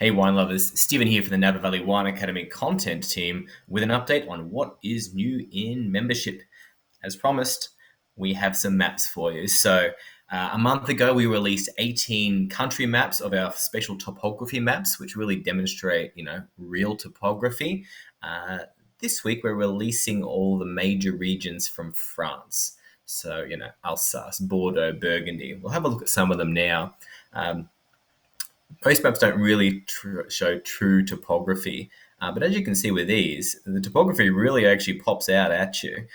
Hey, wine lovers, Stephen here for the Napa Valley Wine Academy content team with an update on what is new in membership. As promised, we have some maps for you. A month ago, we released 18 country maps of our special topography maps, which really demonstrate, real topography. This week, we're releasing all the major regions from France. Alsace, Bordeaux, Burgundy. We'll have a look at some of them now. Most maps don't really show true topography, but as you can see with these, the topography really actually pops out at you.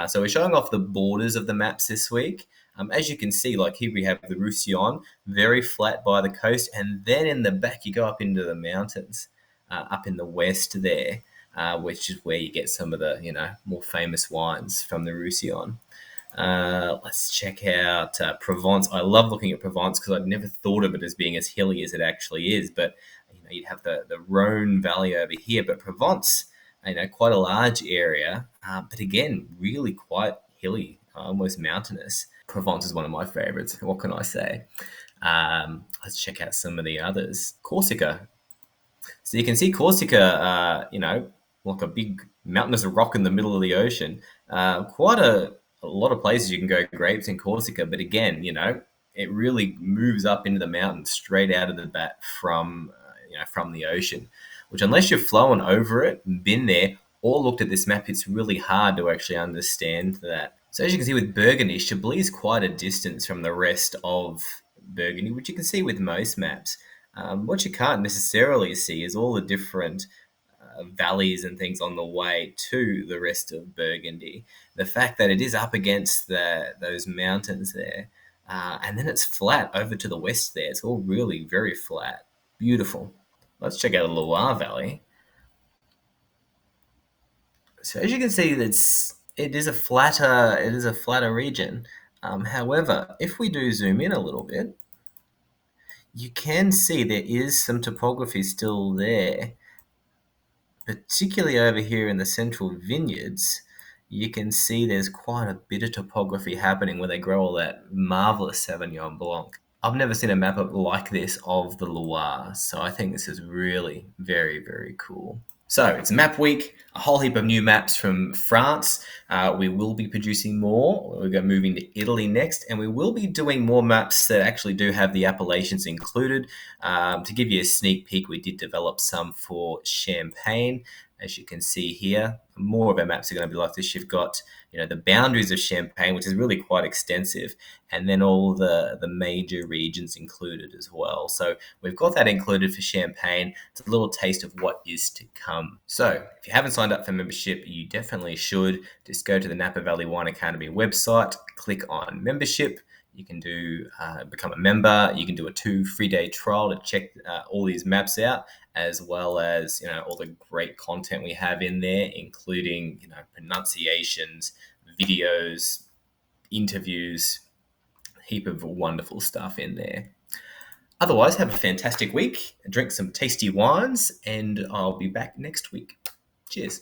So we're showing off the borders of the maps this week. As you can see, like here we have the Roussillon, very flat by the coast, and then in the back you go up into the mountains, up in the west there, which is where you get some of the more famous wines from the Roussillon. Let's check out Provence. I love looking at Provence because I'd never thought of it as being as hilly as it actually is. But you'd have the Rhone Valley over here, but Provence, quite a large area, but again, really quite hilly, almost mountainous. Provence is one of my favorites. What can I say? Let's check out some of the others. Corsica. So you can see Corsica, like a big mountainous rock in the middle of the ocean. Quite a lot of places you can go grapes in Corsica, but again, it really moves up into the mountains straight out of the bat from the ocean, which unless you've flown over it, been there, or looked at this map, it's really hard to actually understand that. So as you can see with Burgundy, Chablis is quite a distance from the rest of Burgundy, which you can see with most maps. What you can't necessarily see is all the different valleys and things on the way to the rest of Burgundy. The fact that it is up against those mountains there, and then it's flat over to the west there. It's all really very flat. Beautiful. Let's check out the Loire Valley. So as you can see, it is a flatter region. However, if we do zoom in a little bit, you can see there is some topography still there, particularly over here in the central vineyards. You can see there's quite a bit of topography happening where they grow all that marvelous Sauvignon Blanc. I've never seen a map like this of the Loire, so I think this is really very, very cool. So it's map week, a whole heap of new maps from France. We will be producing more. We're moving to Italy next, and we will be doing more maps that actually do have the appellations included. To give you a sneak peek, we did develop some for Champagne. As you can see here, more of our maps are going to be like this. You've got, the boundaries of Champagne, which is really quite extensive, and then all the major regions included as well. So we've got that included for Champagne. It's a little taste of what is to come. So if you haven't signed up for membership, you definitely should. Just go to the Napa Valley Wine Academy website, click on membership. You can become a member. You can do a 2 free-day trial to check all these maps out, as well as all the great content we have in there, including pronunciations, videos, interviews, a heap of wonderful stuff in there. Otherwise, have a fantastic week, drink some tasty wines, and I'll be back next week. Cheers.